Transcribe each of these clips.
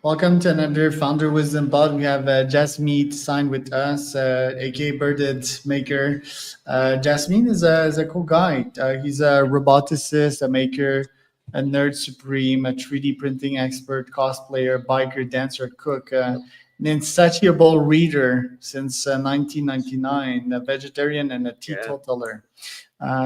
Welcome to another Founder Wisdom Pod. We have Jasmeet signed with us, aka BeardedMaker. Jasmeet is a cool guy. He's a roboticist, a maker, a nerd supreme, a 3D printing expert, cosplayer, biker, dancer, cook, an insatiable reader since 1999, a vegetarian and a Yeah. teetotaler.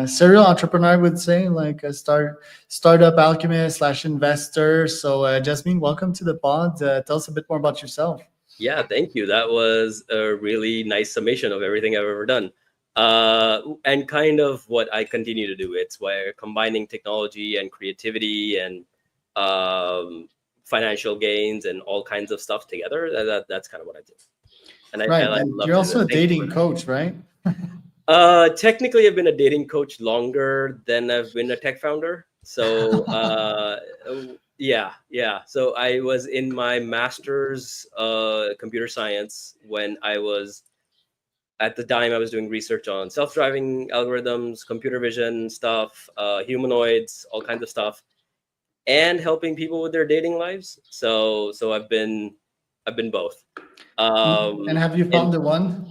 Serial entrepreneur, I would say, like a startup alchemist slash investor. So, Jasmine, welcome to the pod. Tell us a bit more about yourself. Yeah, thank you. That was a really nice summation of everything I've ever done. And kind of what I continue to do. It's where combining technology and creativity and financial gains and all kinds of stuff together. That's kind of what I do. And Right, I and love you're to do also it. a Thank you for dating coach, right? technically, I've been a dating coach longer than I've been a tech founder. So, yeah. So I was in my master's computer science when I was at the time I was doing research on self-driving algorithms, computer vision stuff, humanoids, all kinds of stuff, and helping people with their dating lives. So I've been both. And have you And found the one?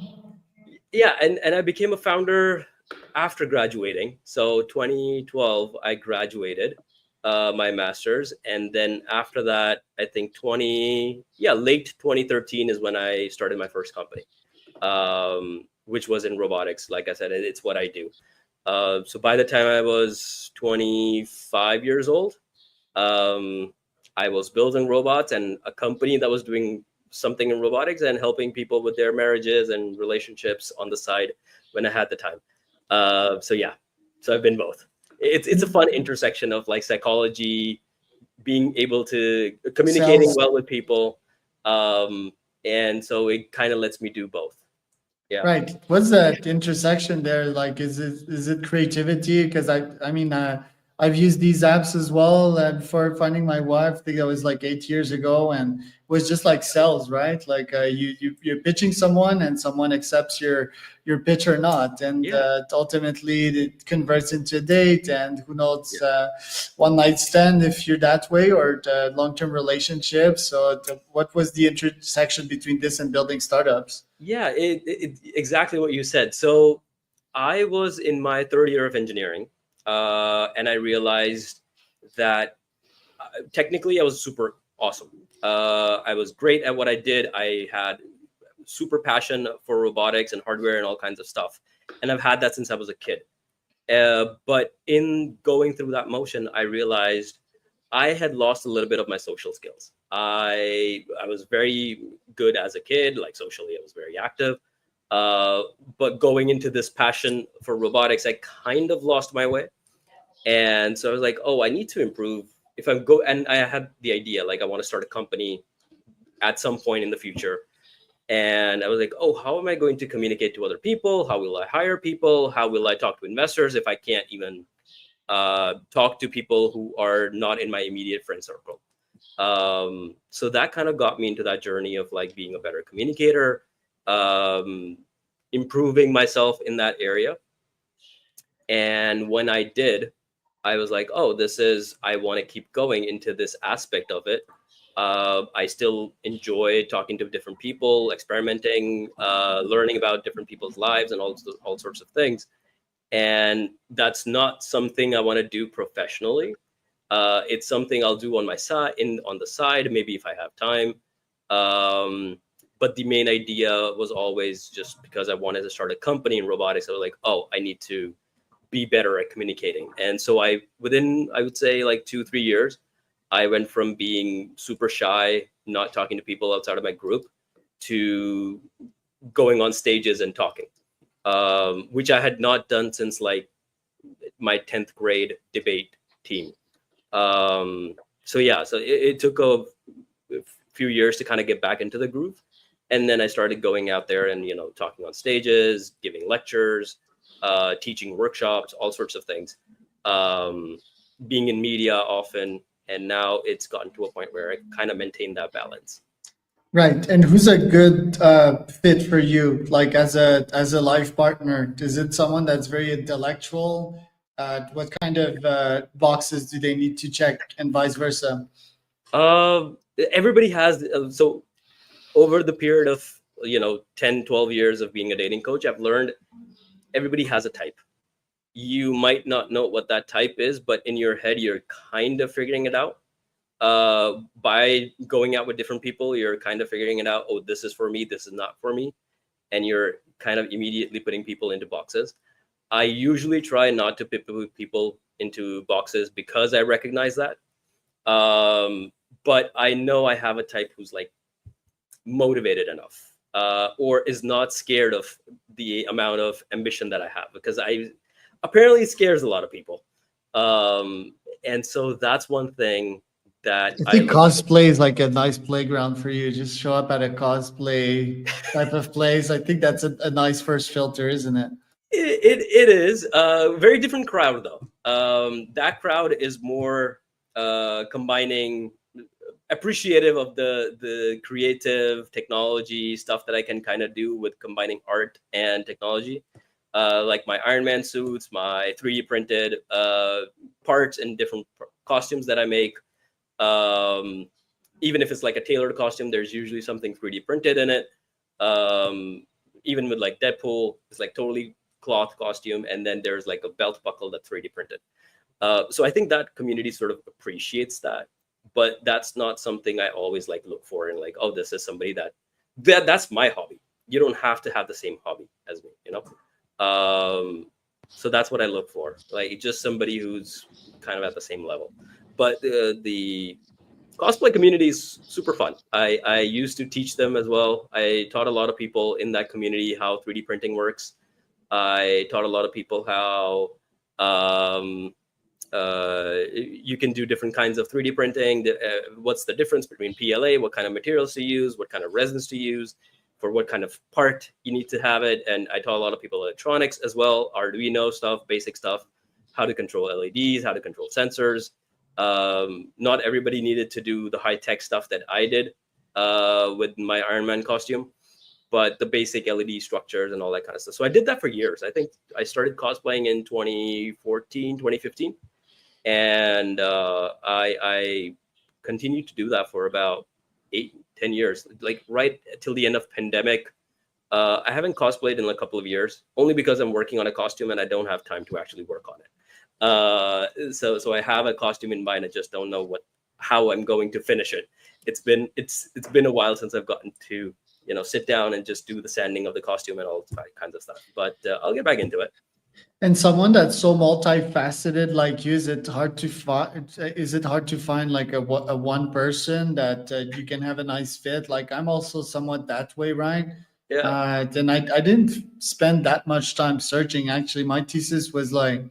yeah, and I became a founder after graduating. So 2012 I graduated my master's, and then after that I think 20 yeah late 2013 is when I started my first company, which was in robotics. Like I said, it's what I do. So by the time I was 25 years old, um, I was building robots and a company that was doing something in robotics and helping people with their marriages and relationships on the side when I had the time. So yeah, so I've been both. It's a fun intersection of like psychology, being able to communicating Sales. well with people, um, and so it kind of lets me do both. Yeah. Right. What's that intersection there? Like, is it creativity? Because I mean, I've used these apps as well before finding my wife. I think that was like 8 years ago, and it was just like sales, right? Like you're pitching someone, and someone accepts your pitch or not, and Yeah. ultimately it converts into a date, and who knows, Yeah. one night stand if you're that way, or long term relationships. So, what was the intersection between this and building startups? Yeah, exactly what you said. So I was in my third year of engineering, and I realized that technically I was super awesome. I was great at what I did. I had super passion for robotics and hardware and all kinds of stuff, and I've had that since I was a kid. But in going through that motion, I realized I had lost a little bit of my social skills. I was very good as a kid, like socially, I was very active. Uh, but going into this passion for robotics, I kind of lost my way, and so I was like, oh, I need to improve. If I'm go, and I had the idea, like I want to start a company at some point in the future, and I was like, oh, how am I going to communicate to other people? How will I hire people? How will I talk to investors if I can't even talk to people who are not in my immediate friend circle? So that kind of got me into that journey of like being a better communicator, um, improving myself in that area. And when I did, I was like, oh, I want to keep going into this aspect of it. I still enjoy talking to different people, experimenting, learning about different people's lives and all sorts of things. And that's not something I want to do professionally. It's something I'll do on my side, on the side, maybe if I have time. Um, but the main idea was always just because I wanted to start a company in robotics. I was like, oh, I need to be better at communicating. And so within, I would say like 2 3 years, I went from being super shy, not talking to people outside of my group, to going on stages and talking, which I had not done since like my 10th grade debate team. Um, so yeah, so it took a few years to kind of get back into the groove. And then I started going out there and, talking on stages, giving lectures, teaching workshops, all sorts of things, um, being in media often. And now it's gotten to a point where I kind of maintain that balance. Right. And who's a good fit for you, like as a life partner? Is it someone that's very intellectual? What kind of boxes do they need to check, and vice versa? everybody has so over the period of 10-12 years of being a dating coach, I've learned everybody has a type. You might not know what that type is, but in your head you're kind of figuring it out. By going out with different people, you're kind of figuring it out. Oh, this is for me, this is not for me. And you're kind of immediately putting people into boxes. I usually try not to put people into boxes because I recognize that. But I know I have a type who's like motivated enough, or is not scared of the amount of ambition that I have, because I apparently it scares a lot of people. And so that's one thing that I I think look for. cosplay is like a nice playground for you. Just show up at a cosplay type of place. I think that's a nice first filter, isn't it? It is a very different crowd though. That crowd is more combining appreciative of the creative technology stuff that I can kind of do with combining art and technology, like my Iron Man suits, my 3D printed parts and different costumes that I make. Um, Even if it's like a tailored costume, there's usually something 3D printed in it. Um, Even with like Deadpool, it's like totally cloth costume, and then there's like a belt buckle that's 3D printed. So I think that community sort of appreciates that, but that's not something I always like look for and like, oh, this is somebody that's my hobby. You don't have to have the same hobby as me, you know. So that's what I look for, like just somebody who's kind of at the same level. But the cosplay community is super fun. I used to teach them as well. I taught a lot of people in that community how 3D printing works. I taught a lot of people how um, you can do different kinds of 3D printing. What's the difference between PLA? What kind of materials to use? What kind of resins to use? For what kind of part you need to have it? And I taught a lot of people electronics as well, Arduino stuff, basic stuff, how to control LEDs, how to control sensors. Not everybody needed to do the high tech stuff that I did with my Iron Man costume, but the basic LED structures and all that kind of stuff. So I did that for years. I think I started cosplaying in 2014, 2015. And I continued to do that for about 8-10 years, like right till the end of pandemic. I haven't cosplayed in a couple of years, only because I'm working on a costume and I don't have time to actually work on it. So I have a costume in mind. I just don't know how I'm going to finish it. It's been a while since I've gotten to sit down and just do the sanding of the costume and all that kinds of stuff. But I'll get back into it. And someone that's so multifaceted like you, is it hard to find? Is it hard to find like a one person that you can have a nice fit? Like I'm also somewhat that way, right? Yeah, Then I didn't spend that much time searching. Actually, my thesis was like,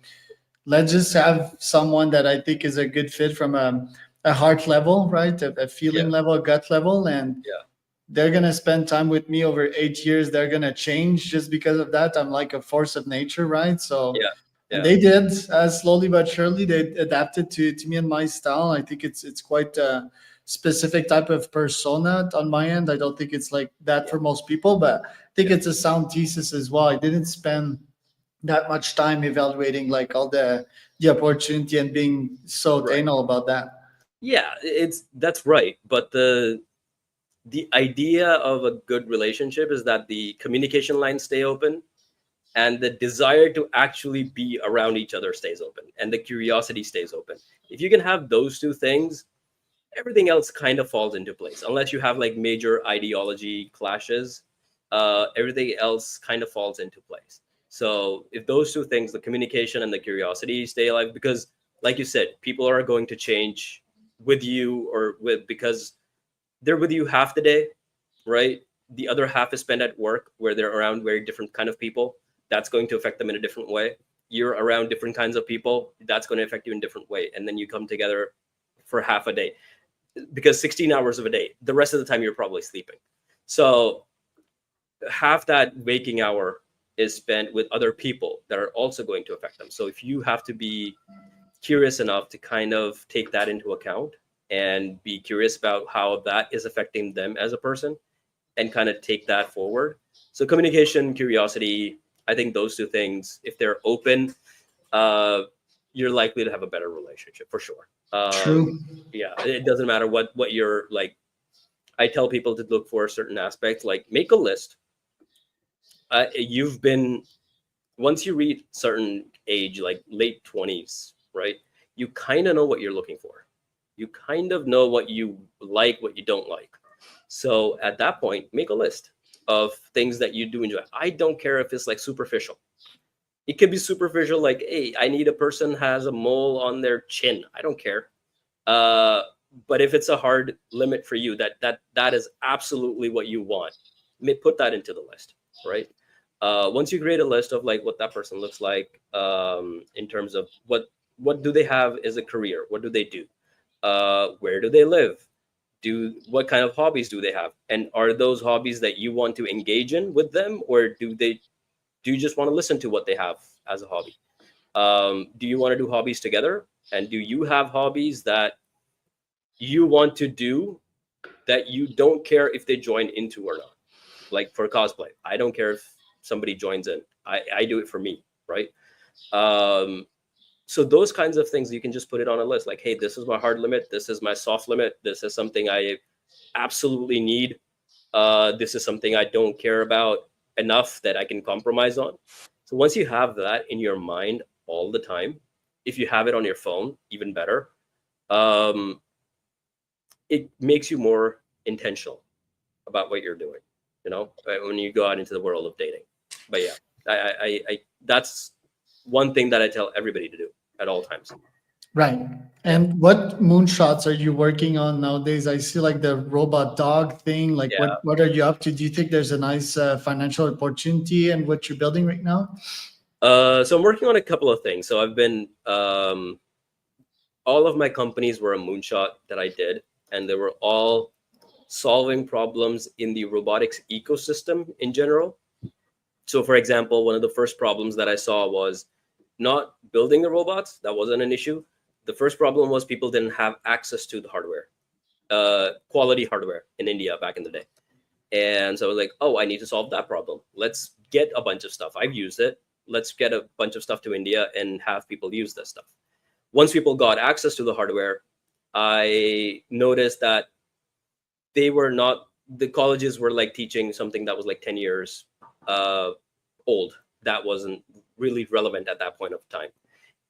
let's just have someone that I think is a good fit from a heart level, right? A yeah, feeling level, a gut level, and yeah, they're gonna spend time with me over 8 years. They're gonna change just because of that. I'm like a force of nature, right? So, yeah, and yeah, they did slowly but surely. They adapted to me and my style. I think it's quite a specific type of persona on my end. I don't think it's like that yeah, for most people, but I think yeah. it's a sound thesis as well. I didn't spend that much time evaluating like all the opportunity and being so Right. anal about that. Yeah, that's right. But the idea of a good relationship is that the communication lines stay open and the desire to actually be around each other stays open and the curiosity stays open. If you can have those two things, everything else kind of falls into place. Unless you have like major ideology clashes, everything else kind of falls into place. So if those two things, the communication and the curiosity, stay alive, because like you said, people are going to change with you, or with because they're with you half the day, right? The other half is spent at work where they're around very different kind of people. That's going to affect them in a different way. You're around different kinds of people. That's going to affect you in a different way. And then you come together for half a day, because 16 hours of a day, the rest of the time you're probably sleeping. So half that waking hour is spent with other people that are also going to affect them. So if you have to be curious enough to kind of take that into account and be curious about how that is affecting them as a person and kind of take that forward. So communication, curiosity, I think those two things, if they're open, uh, you're likely to have a better relationship for sure. True. Yeah, it doesn't matter what you're like. I tell people to look for certain aspects, like make a list. You've been Once you reach certain age, like late 20s, right? You kind of know what you're looking for. You kind of know what you like, what you don't like. So at that point, make a list of things that you do enjoy. I don't care if it's like superficial. It could be superficial, like, hey, I need a person has a mole on their chin. I don't care. Uh, but if it's a hard limit for you, that is absolutely what you want, put that into the list, right? Once you create a list of like what that person looks like, in terms of what do they have as a career, what do they do, where do they live, what kind of hobbies do they have, and are those hobbies that you want to engage in with them, or do you just want to listen to what they have as a hobby? Do you want to do hobbies together, and do you have hobbies that you want to do that you don't care if they join into or not? Like for cosplay, I don't care if somebody joins in. I do it for me, right? um so those kinds of things, you can just put it on a list, like, hey, this is my hard limit, this is my soft limit, this is something I absolutely need, this is something I don't care about enough that I can compromise on. So once you have that in your mind all the time, if you have it on your phone, even better. um it makes you more intentional about what you're doing, when you go out into the world of dating. But yeah, I that's one thing that I tell everybody to do at all times. Right. Yeah, And what moonshots are you working on nowadays? I see like the robot dog thing. Like, yeah. what are you up to? Do you think there's a nice financial opportunity in what you're building right now? So I'm working on a couple of things. So I've been all of my companies were a moonshot that I did, and they were all solving problems in the robotics ecosystem in general. So, for example, one of the first problems that I saw was not building the robots. That wasn't an issue. The first problem was people didn't have access to the hardware, quality hardware in India back in the day. And so I was like, oh, I need to solve that problem. Let's get a bunch of stuff. I've used it. Let's get a bunch of stuff to India and have people use this stuff. Once people got access to the hardware, I noticed that the colleges were like teaching something that was like 10 years uh, old. That wasn't really relevant at that point of time.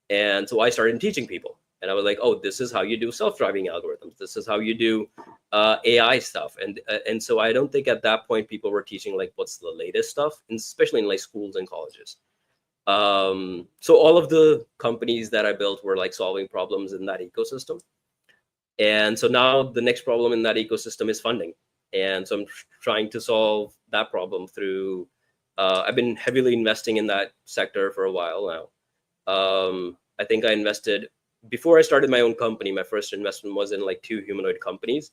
And so I started teaching people. And I was like, oh, this is how you do self-driving algorithms. This is how you do AI stuff. And so I don't think at that point people were teaching like what's the latest stuff, and especially in like schools and colleges. So all of the companies that I built were like solving problems in that ecosystem. And so now the next problem in that ecosystem is funding. And so I'm trying to solve that problem through, I've been heavily investing in that sector for a while now. I think I invested, before I started my own company, my first investment was in like 2 humanoid companies.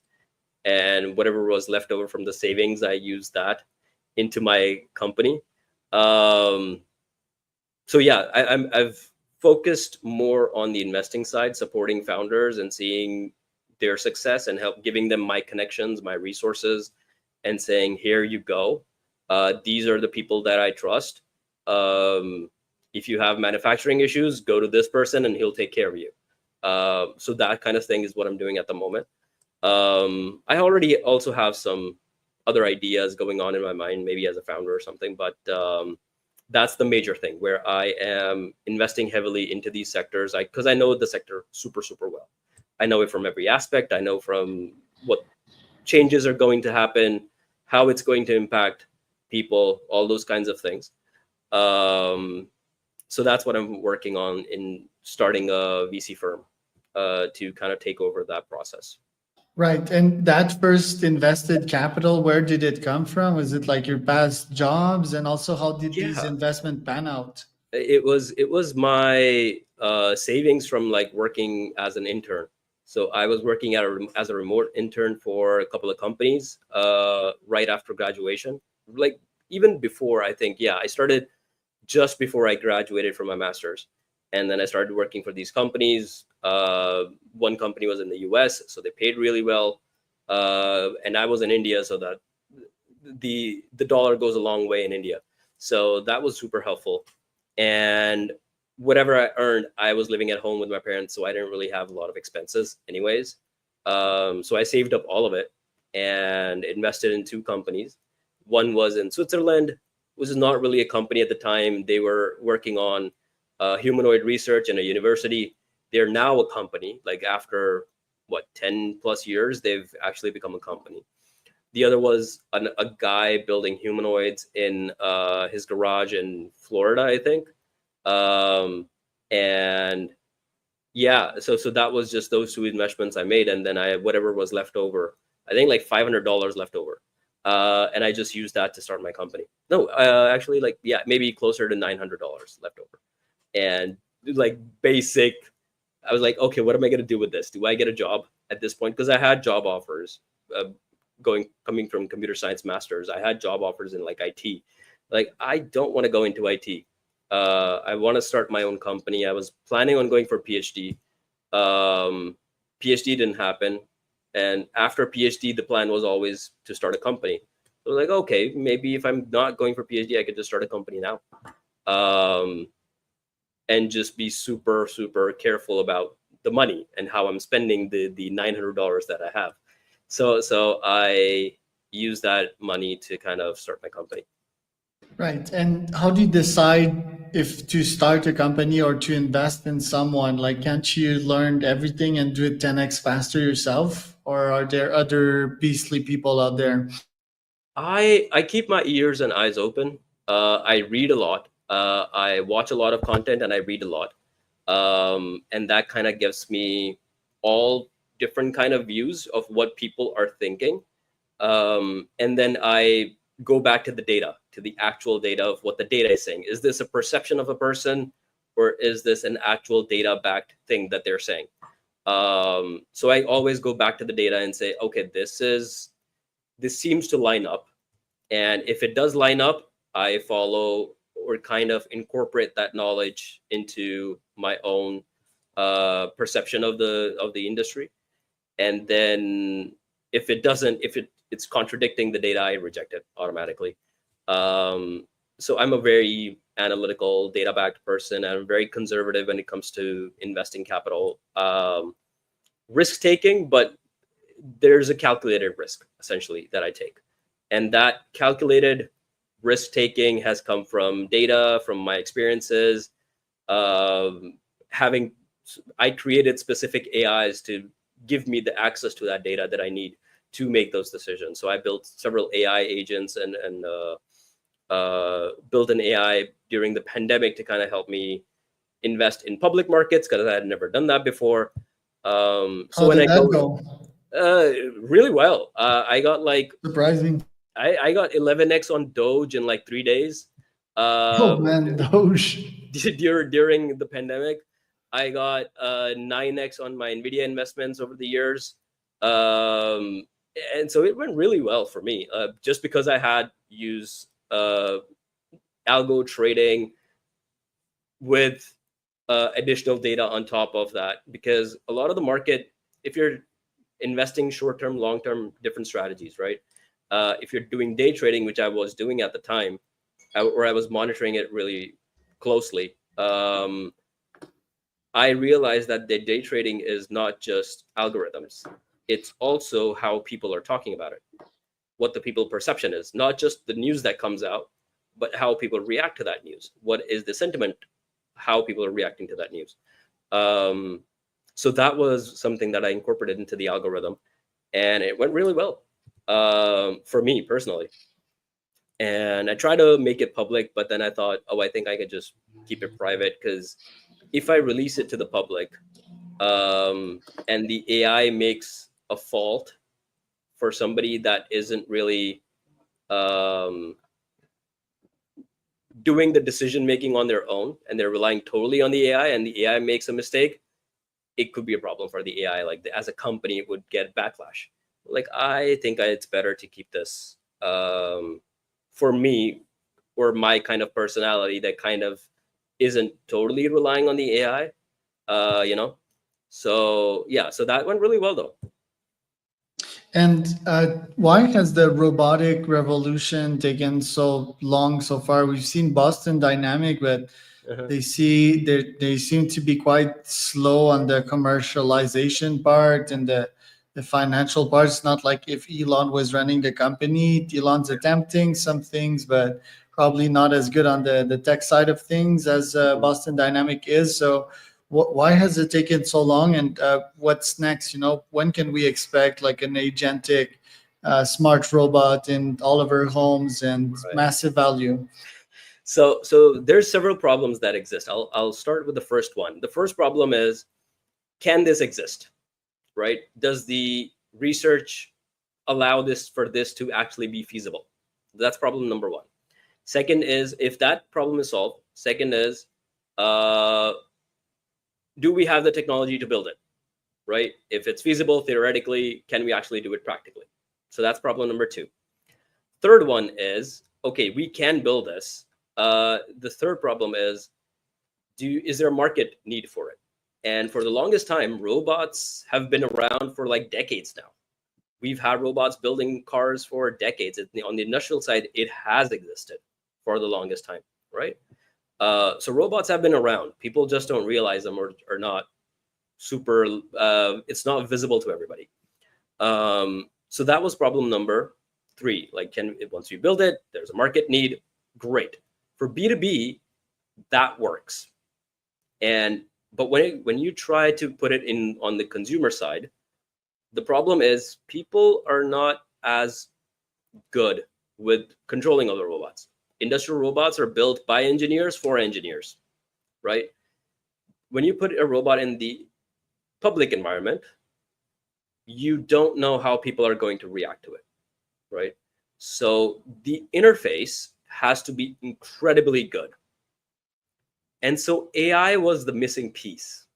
And whatever was left over from the savings, I used that into my company. Um, so yeah, I've focused more on the investing side, supporting founders and seeing their success and help giving them my connections, my resources, and saying, here you go. These are the people that I trust. If you have manufacturing issues, go to this person and he'll take care of you. So that kind of thing is what I'm doing at the moment. I already also have some other ideas going on in my mind, maybe as a founder or something, but that's the major thing where I am investing heavily into these sectors, because I know the sector super, super well. I know it from every aspect. I know from what changes are going to happen, how it's going to impact people, all those kinds of things. So that's what I'm working on in starting a VC firm, to kind of take over that process. Right. And that first invested capital, where did it come from? Was it like your past jobs? And also, how did these Yeah, investment pan out? it was my savings from like working as an intern. So I was working as a remote intern for a couple of companies right after graduation. Like even before, I think, yeah, I started just before I graduated from my master's, and then I started working for these companies. One company was in the U.S., so they paid really well, and I was in India, so that the dollar goes a long way in India. So that was super helpful. And whatever I earned, I was living at home with my parents, so I didn't really have a lot of expenses, anyways. So I saved up all of it and invested in two companies. One was in Switzerland, which is not really a company at the time. They were working on humanoid research in a university. They're now a company. Like after what 10 plus years, they've actually become a company. The other was a guy building humanoids in his garage in Florida, I think. Um, and yeah, so that was just those two investments I made, and then I whatever was left over, I think like $500 left over, and I just used that to start my company. No, actually, like yeah, maybe closer to $900 left over, and like basic. I was like, okay, what am I gonna do with this? Do I get a job at this point? Because I had job offers, coming from computer science masters. I had job offers in like IT. Like I don't want to go into IT. I want to start my own company. I was planning on going for PhD. PhD didn't happen, and after PhD, the plan was always to start a company. So I was like, okay, maybe if I'm not going for PhD, I could just start a company now, um, and just be super super careful about the money and how I'm spending the $900 that I have. So I use that money to kind of start my company. Right. And how do you decide if to start a company or to invest in someone? Like, can't you learn everything and do it 10x faster yourself? Or are there other beastly people out there? I keep my ears and eyes open. I read a lot. I watch a lot of content and I read a lot. And that kind of gives me all different kind of views of what people are thinking. And then I go back to the data, to the actual data of what the data is saying. Is this a perception of a person, or is this an actual data backed thing that they're saying? So I always go back to the data and say, okay, this seems to line up, and if it does line up, I follow or kind of incorporate that knowledge into my own perception of the industry. And then if it doesn't, if it's contradicting the data, I reject it automatically. So I'm a very analytical, data backed person. I'm very conservative when it comes to investing capital, risk taking, but there's a calculated risk essentially that I take. And that calculated risk taking has come from data, from my experiences. Having, I created specific AIs to give me the access to that data that I need to make those decisions. So I built several AI agents and built an AI during the pandemic to kind of help me invest in public markets because I had never done that before. So How when did I that go, go? really well. I got like Surprising. I got 11x on Doge in like 3 days. Oh Uh, man, Doge. during the pandemic, I got 9x on my Nvidia investments over the years, um, and so it went really well for me. Just because I had used algo trading with additional data on top of that, because a lot of the market, if you're investing short term, long term, different strategies, right? If you're doing day trading, which I was doing at the time, or I was monitoring it really closely, I realized that the day trading is not just algorithms; it's also how people are talking about it, what the people perception is, not just the news that comes out, but how people react to that news. What is the sentiment? How people are reacting to that news. Um, so that was something that I incorporated into the algorithm, and it went really well, for me personally. And I tried to make it public, but then I thought, oh, I think I could just keep it private, because if I release it to the public, and the AI makes a fault for somebody that isn't really um, doing the decision making on their own, and they're relying totally on the AI, and the AI makes a mistake, it could be a problem for the AI. Like as a company, it would get backlash. Like I think it's better to keep this, for me, or my kind of personality that kind of isn't totally relying on the AI. You know, so yeah, so that went really well though. And why has the robotic revolution taken so long so far? We've seen Boston Dynamic, but Uh-huh. They seem to be quite slow on the commercialization part and the financial part. It's not like if Elon was running the company. Elon's attempting some things, but probably not as good on the tech side of things as Boston Dynamic is. So why has it taken so long, and what's next? When can we expect like an agentic smart robot in all of our homes and Right. massive value? So there's several problems that exist. I'll start with the first one. The first problem is, can this exist? Right? Does the research allow this to actually be feasible? That's problem number one. Second is, if that problem is solved, second is, uh, do we have the technology to build it? Right? If it's feasible theoretically, can we actually do it practically? So that's problem number two. Third one is, okay, we can build this. The third problem is, is there a market need for it? And for the longest time, robots have been around for like decades now. We've had robots building cars for decades. On the industrial side, it has existed for the longest time, right? So robots have been around. People just don't realize them, or are not super. It's not visible to everybody. So that was problem number three. Like, once you build it, there's a market need. Great. For B2B, that works. But when you try to put it in on the consumer side, the problem is people are not as good with controlling other robots. Industrial robots are built by engineers for engineers, right? When you put a robot in the public environment, you don't know how people are going to react to it, right? So the interface has to be incredibly good. And so AI was the missing piece.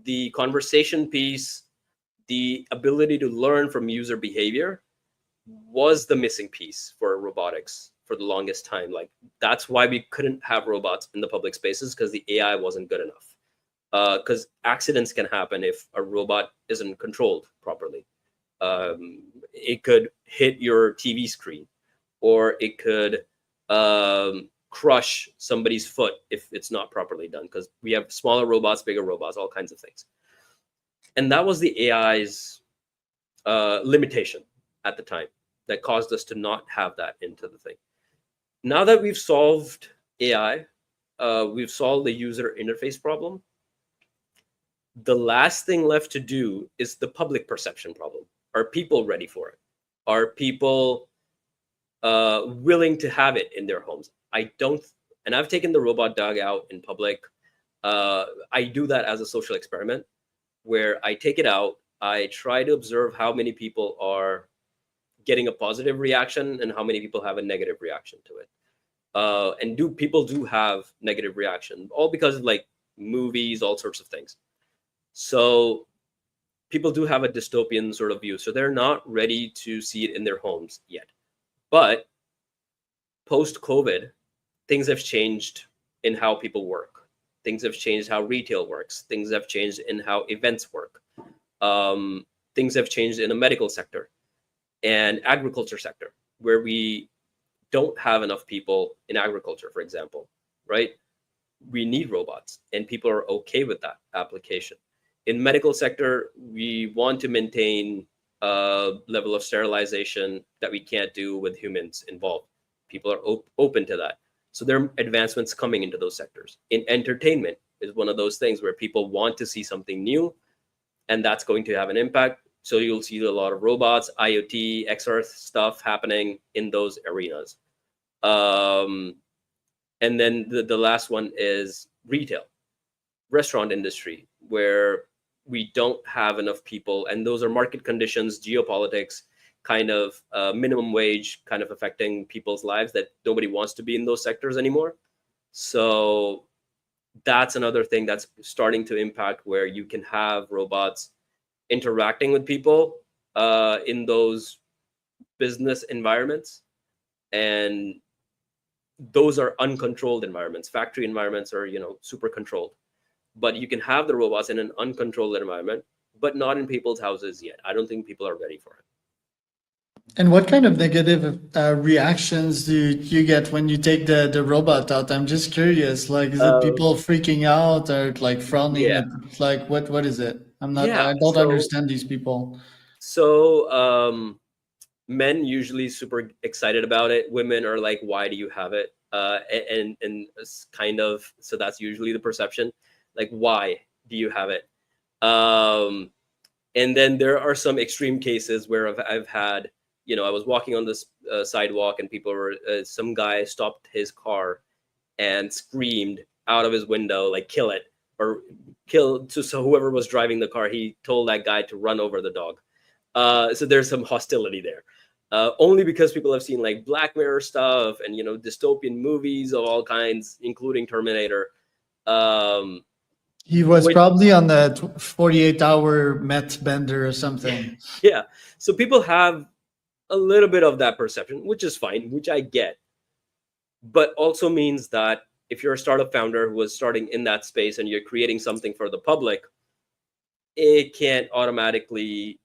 The conversation piece, the ability to learn from user behavior was the missing piece for robotics for the longest time. Like, that's why we couldn't have robots in the public spaces, because the AI wasn't good enough. Because accidents can happen if a robot isn't controlled properly. It could hit your TV screen, or it could crush somebody's foot if it's not properly done, because we have smaller robots, bigger robots, all kinds of things. And that was the AI's limitation at the time that caused us to not have that into the thing. Now that we've solved AI, we've solved the user interface problem. The last thing left to do is the public perception problem. Are people ready for it? Are people willing to have it in their homes? I don't, and I've taken the robot dog out in public. I do that as a social experiment, where I take it out. I try to observe how many people are getting a positive reaction and how many people have a negative reaction to it. And people do have negative reaction, all because of like movies, all sorts of things. So people do have a dystopian sort of view. So they're not ready to see it in their homes yet. But post-COVID, things have changed in how people work. Things have changed how retail works. Things have changed in how events work. Things have changed in the medical sector and agriculture sector, where we don't have enough people in agriculture, for example, right? We need robots, and people are okay with that application. In medical sector, we want to maintain a level of sterilization that we can't do with humans involved. People are open to that. So there are advancements coming into those sectors. In entertainment is one of those things where people want to see something new, and that's going to have an impact. So you'll see a lot of robots, IoT, XR stuff happening in those arenas. And then the last one is retail, restaurant industry, where we don't have enough people, and those are market conditions, geopolitics, kind of minimum wage kind of affecting people's lives, that nobody wants to be in those sectors anymore. So that's another thing that's starting to impact, where you can have robots interacting with people in those business environments, and those are uncontrolled environments. Factory environments are, super controlled, but you can have the robots in an uncontrolled environment, but not in people's houses yet. I don't think people are ready for it. And what kind of negative reactions do you get when you take the robot out? I'm just curious. Like, is it Uh, people freaking out or like frowning yeah, at like what is it? I'm not. yeah. I don't understand these people. So men usually super excited about it. Women are like, "Why do you have it?" And it's kind of, so that's usually the perception. Like, why do you have it? Um, and then there are some extreme cases where I've had, I was walking on this sidewalk, and people were some guy stopped his car and screamed out of his window like, kill it, or kill to, so whoever was driving the car, he told that guy to run over the dog. So there's some hostility there, only because people have seen like Black Mirror stuff and dystopian movies of all kinds, including Terminator. um, He was which probably on the 48-hour Met bender or something. yeah, so people have a little bit of that perception, which is fine, which I get, but also means that if you're a startup founder who is starting in that space and you're creating something for the public, it can't automatically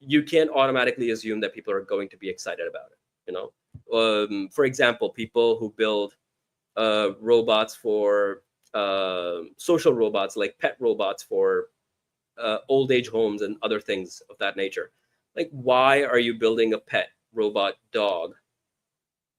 you can't automatically assume that people are going to be excited about it. For example, people who build robots for social robots, like pet robots for old age homes and other things of that nature. Like, why are you building a pet robot dog?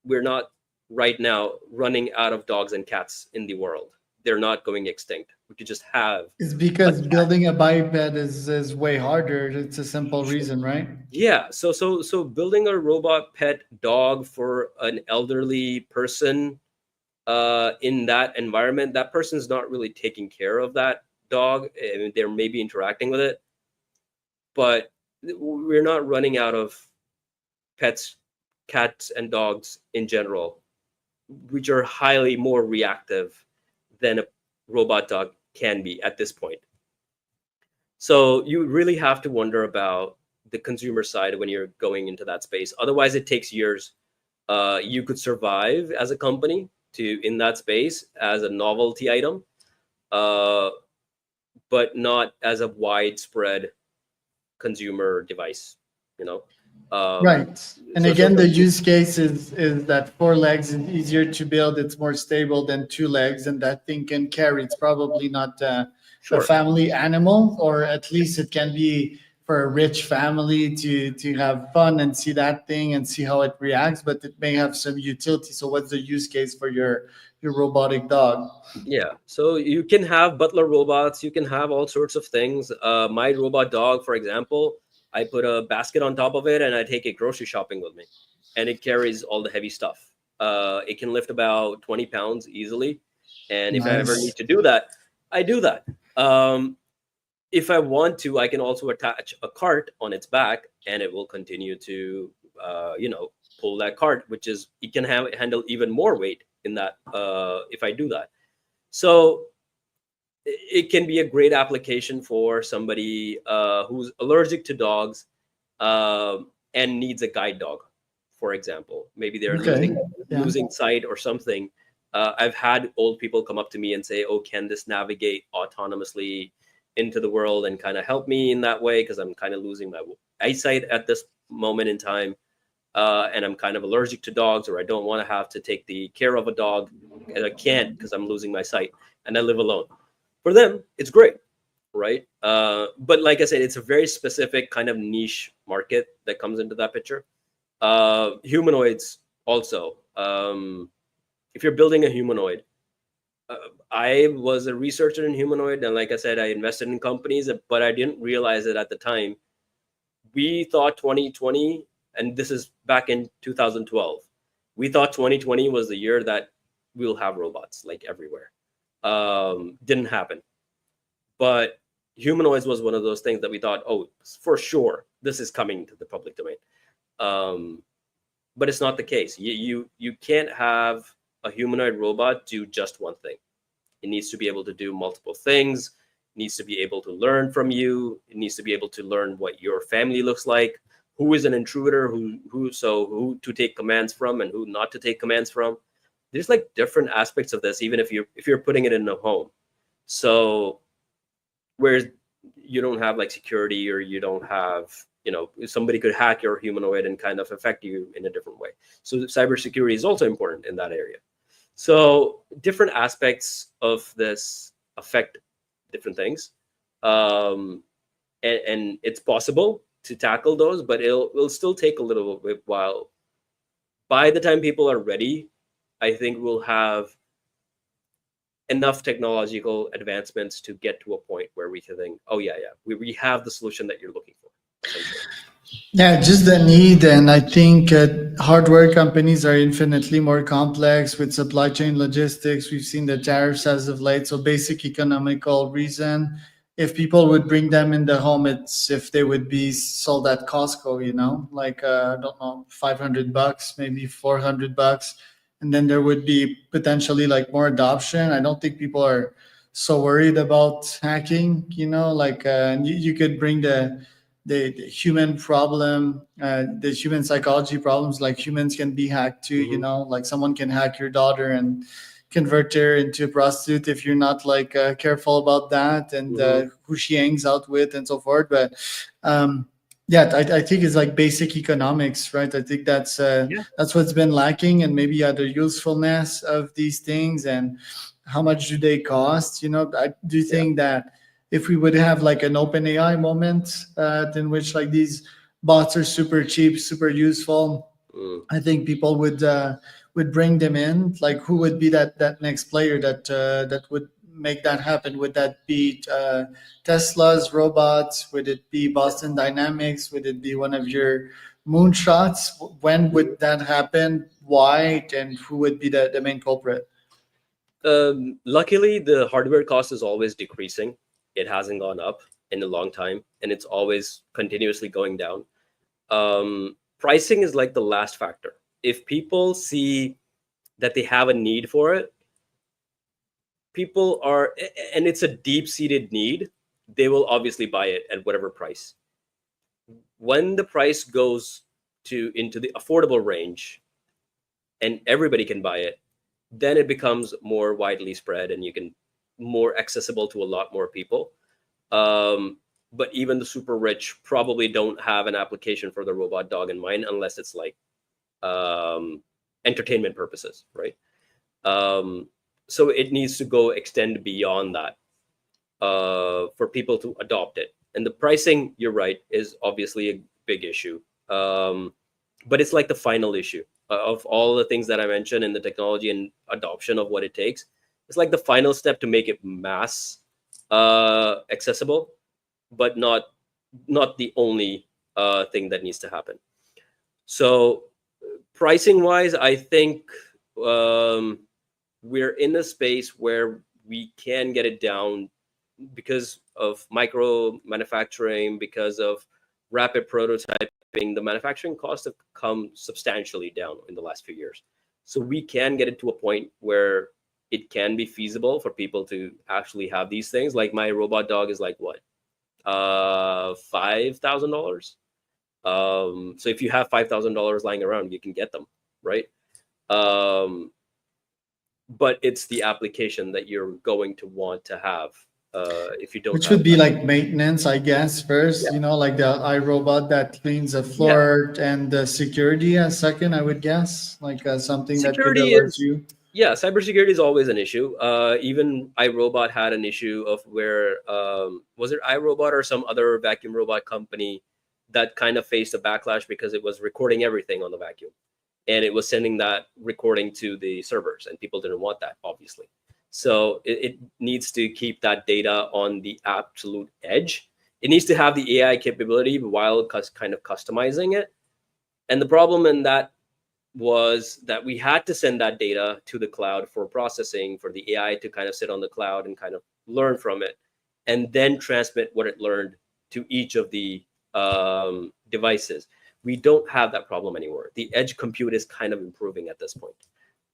We're not right now running out of dogs and cats in the world. They're not going extinct. We could just have It's a because cat. building a biped is way harder. It's a simple reason, right? Yeah, so building a robot pet dog for an elderly person in that environment, that person's not really taking care of that dog. I mean, they're maybe interacting with it, but we're not running out of pets, cats and dogs in general, which are highly more reactive than a robot dog can be at this point. So you really have to wonder about the consumer side when you're going into that space. Otherwise, it takes years. You could survive as a company to in that space as a novelty item, uh, but not as a widespread consumer device. You know, um, Right. And so again, for the me, use case is that four legs is easier to build. It's more stable than two legs, and that thing can carry. It's probably not a sure, family animal, or at least it can be for a rich family to have fun and see that thing and see how it reacts. But it may have some utility. So, what's the use case for your robotic dog? yeah. So you can have butler robots. You can have all sorts of things. My robot dog, for example, I put a basket on top of it and I take it grocery shopping with me, and it carries all the heavy stuff. It can lift about 20 pounds easily, and if I ever need Nice. to do that, I do that. If I want to, I can also attach a cart on its back, and it will continue to, pull that cart, which is it can handle even more weight in that. If I do that, so it can be a great application for somebody who's allergic to dogs, and needs a guide dog, for example. Maybe they're Okay. Yeah. losing sight or something. I've had old people come up to me and say, "Oh, can this navigate autonomously into the world and kind of help me in that way? Because I'm kind of losing my eyesight at this moment in time, and I'm kind of allergic to dogs, or I don't want to have to take the care of a dog, and I can't because I'm losing my sight, and I live alone." For them, it's great, right? But like I said, it's a very specific kind of niche market that comes into that picture. Humanoids also. If you're building a humanoid, uh, I was a researcher in humanoid, and like I said, I invested in companies, but I didn't realize it at the time. We thought 2020, and this is back in 2012. We thought 2020 was the year that we'll have robots like everywhere. Didn't happen, but humanoids was one of those things that we thought, oh, for sure, this is coming to the public domain. Um, but it's not the case. You can't have a humanoid robot do just one thing. It needs to be able to do multiple things. It needs to be able to learn from you. It needs to be able to learn what your family looks like, who is an intruder, who to take commands from and who not to take commands from. There's like different aspects of this, even if you're putting it in a home. So whereas you don't have like security, or you don't have somebody could hack your humanoid and kind of affect you in a different way. So cybersecurity is also important in that area. So different aspects of this affect different things, and it's possible to tackle those, but it'll still take a little bit while. By the time people are ready, I think we'll have enough technological advancements to get to a point where we can think, oh yeah, we have the solution that you're looking for, essentially. Yeah, just the need. And I think hardware companies are infinitely more complex with supply chain logistics. We've seen the tariffs as of late. So, basic economical reason. If people would bring them in the home, it's if they would be sold at Costco, like, I don't know, $500, maybe $400. And then there would be potentially like more adoption. I don't think people are so worried about hacking, like, and you could bring the human problem, the human psychology problems, like humans can be hacked too, Hmm. like someone can hack your daughter and convert her into a prostitute if you're not like careful about that, and Hmm. who she hangs out with and so forth. But yeah, I think it's like basic economics, right? I think Yeah. that's what's been lacking, and maybe the usefulness of these things and how much do they cost. I do Yeah. think that if we would have like an open AI moment in which like these bots are super cheap, super useful, Mm. I think people would bring them in. Like, who would be that next player that would make that happen? Would that be Tesla's robots? Would it be Boston Dynamics? Would it be one of your moonshots? When would that happen? Why? And who would be the main culprit? Luckily, the hardware cost is always decreasing. It hasn't gone up in a long time, and it's always continuously going down. Pricing is like the last factor. If people see that they have a need for it, people are, and it's a deep seated need, they will obviously buy it at whatever price. When the price goes into the affordable range and everybody can buy it, then it becomes more widely spread and you can more accessible to a lot more people. Um, but even the super rich probably don't have an application for the robot dog in mind unless it's like um, entertainment purposes, right? Um, so it needs to go extend beyond that for people to adopt it. And the pricing, you're right, is obviously a big issue. But it's like the final issue of all the things that I mentioned in the technology and adoption of what it takes. It's like the final step to make it mass accessible, but not the only thing that needs to happen. So pricing wise, I think um, we're in a space where we can get it down because of micro manufacturing, because of rapid prototyping. The manufacturing costs have come substantially down in the last few years. So we can get it to a point where it can be feasible for people to actually have these things. Like my robot dog is like what, $5,000. So if you have $5,000 lying around, you can get them, right? Um, but it's the application that you're going to want to have if you don't Which have would be that. like maintenance, I guess, first, Yeah, like the iRobot that cleans the yeah. floor, and the security as second, I would guess, like something that could Security alert is, you. yeah, cybersecurity is always an issue. Even iRobot had an issue of where was it iRobot or some other vacuum robot company that kind of faced a backlash because it was recording everything on the vacuum and it was sending that recording to the servers, and people didn't want that, obviously. So it needs to keep that data on the absolute edge. It needs to have the AI capability while kind of customizing it. And the problem in that was that we had to send that data to the cloud for processing, for the AI to kind of sit on the cloud and kind of learn from it, and then transmit what it learned to each of the devices. We don't have that problem anymore. The edge compute is kind of improving at this point.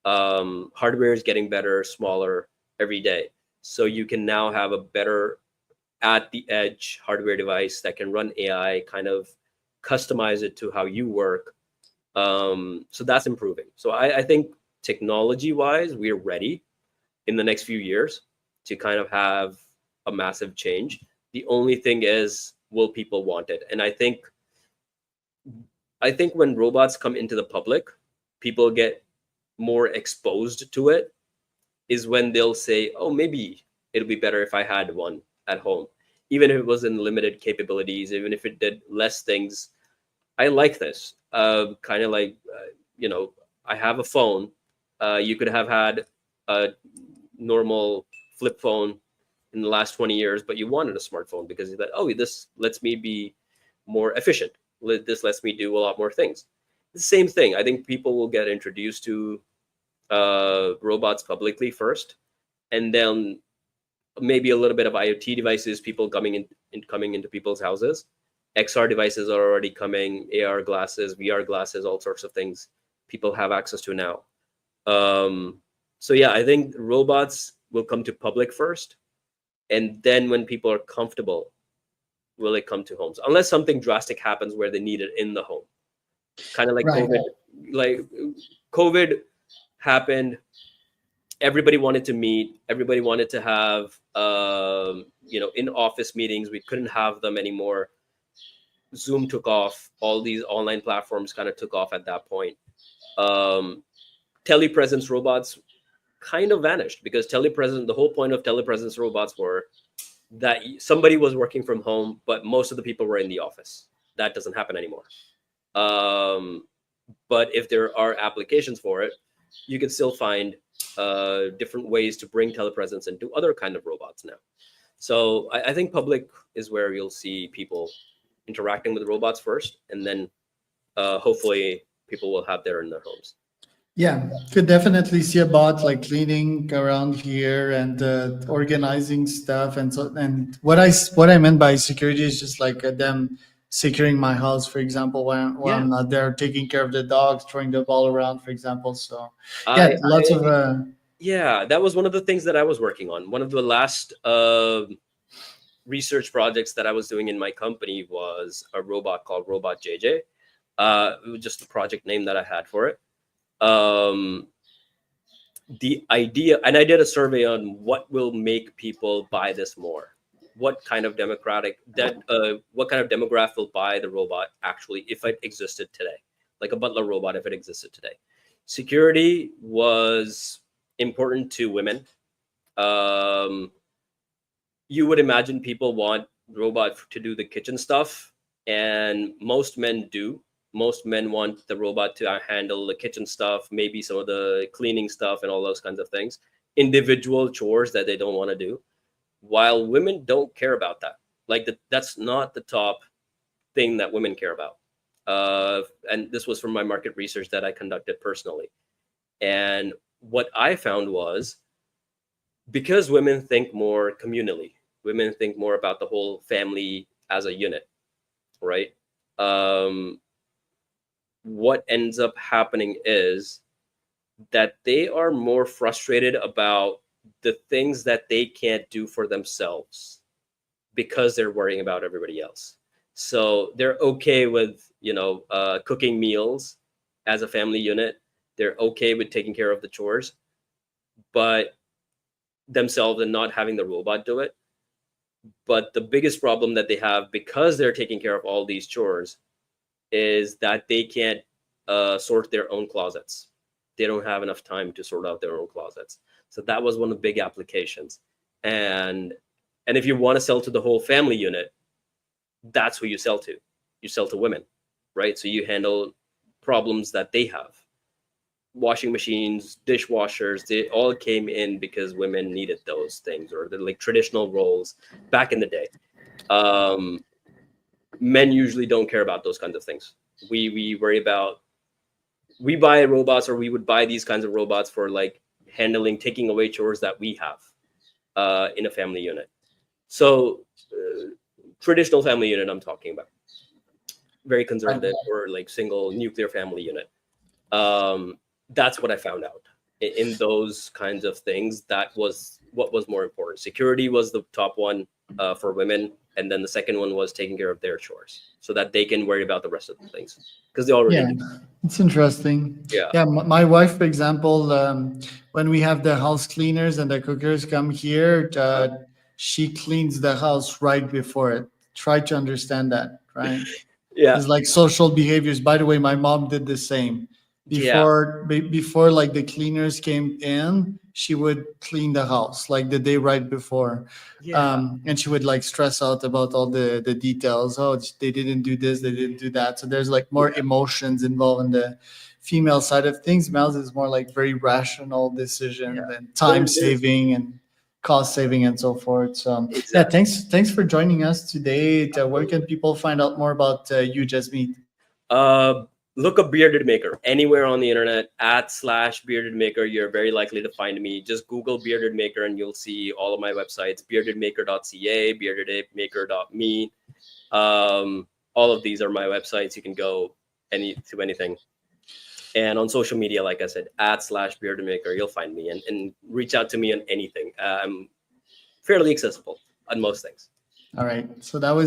Hardware is getting better, smaller every day. So you can now have a better at the edge hardware device that can run AI, kind of customize it to how you work. So that's improving. So I think technology wise, we're ready in the next few years to kind of have a massive change. The only thing is, will people want it? And I think I think when robots come into the public, people get more exposed to it, is when they'll say, oh, maybe it'll be better if I had one at home. Even if it was in limited capabilities, even if it did less things, I like this. Kind of like, you know, I have a phone. You could have had a normal flip phone in the last 20 years, but you wanted a smartphone because you thought, oh, this lets me be more efficient. This lets me do a lot more things. The same thing. I think people will get introduced to robots publicly first, and then maybe a little bit of IoT devices, people coming into people's houses. XR devices are already coming, AR glasses, VR glasses, all sorts of things people have access to now. Um, so yeah, I think robots will come to public first, and then when people are comfortable, will it come to homes? Unless something drastic happens where they need it in the home, kind of like Right. COVID. Like COVID happened, everybody wanted to meet, everybody wanted to have in office meetings. We couldn't have them anymore. Zoom took off, all these online platforms kind of took off at that point. um, Telepresence robots kind of vanished, because the whole point of telepresence robots were that somebody was working from home, but most of the people were in the office. That doesn't happen anymore. um, but if there are applications for it, you can still find different ways to bring telepresence into other kind of robots now. So I think public is where you'll see people interacting with robots first, and then hopefully people will have their in their homes. Yeah, could definitely see a bot like cleaning around here and organizing stuff, and so. And what I meant by security is just like them securing my house, for example, when Yeah, I'm not there, taking care of the dogs, throwing the ball around, for example. So yeah, lots of I yeah, that was one of the things that I was working on. One of the last research projects that I was doing in my company was a robot called Robot JJ. It was just the project name that I had for it. Um, the idea, and I did a survey on what will make people buy this more. What kind of demographic will buy the robot actually if it existed today, like a butler robot if it existed today. Security was important to women. Um, you would imagine people want robot to do the kitchen stuff, and most men do. Most men want the robot to handle the kitchen stuff, maybe some of the cleaning stuff and all those kinds of things, individual chores that they don't want to do, while women don't care about that. That's not the top thing that women care about. And this was from my market research that I conducted personally. And what I found was, because women think more communally, women think more about the whole family as a unit, right? Um, what ends up happening is that they are more frustrated about the things that they can't do for themselves because they're worrying about everybody else. So they're okay with, cooking meals as a family unit. They're okay with taking care of the chores, but themselves, and not having the robot do it. But the biggest problem that they have, because they're taking care of all these chores, is that they can't sort their own closets. They don't have enough time to sort out their own closets. So that was one of the big applications. And if you want to sell to the whole family unit, that's who you sell to. You sell to women, right? So you handle problems that they have. Washing machines, dishwashers, they all came in because women needed those things, or the like traditional roles back in the day. Um, Men usually don't care about those kinds of things. We worry about, we buy robots, or we would buy these kinds of robots for like handling, taking away chores that we have in a family unit. So traditional family unit I'm talking about, very right. conservative, or like single nuclear family unit. That's what I found out in those kinds of things. That was what was more important. Security was the top one for women, and then the second one was taking care of their chores so that they can worry about the rest of the things, because they already Yeah, do. it's interesting. Yeah. Yeah, my wife, for example, when we have the house cleaners and the cookers come here, she cleans the house right before it. Try to understand that, right? Yeah. It's like social behaviors. By the way, my mom did the same. Yeah. Before like the cleaners came in, she would clean the house like the day right before. Yeah. And she would like stress out about all the details. Oh, they didn't do this, they didn't do that. So there's like more Yeah. emotions involved in the female side of things. Males is more like very rational Yeah. decisions and time There's saving and cost saving and so forth. So yeah, exactly. thanks for joining us today. Where can Absolutely. people find out more about you, Jasmeet? Uh, Look up Bearded Maker anywhere on the internet @bearded maker. You're very likely to find me. Just Google Bearded Maker and you'll see all of my websites: beardedmaker.ca, beardedmaker.me. All of these are my websites. You can go to anything. And on social media, like I said, @bearded maker, you'll find me and reach out to me on anything. I'm fairly accessible on most things. All right. So that was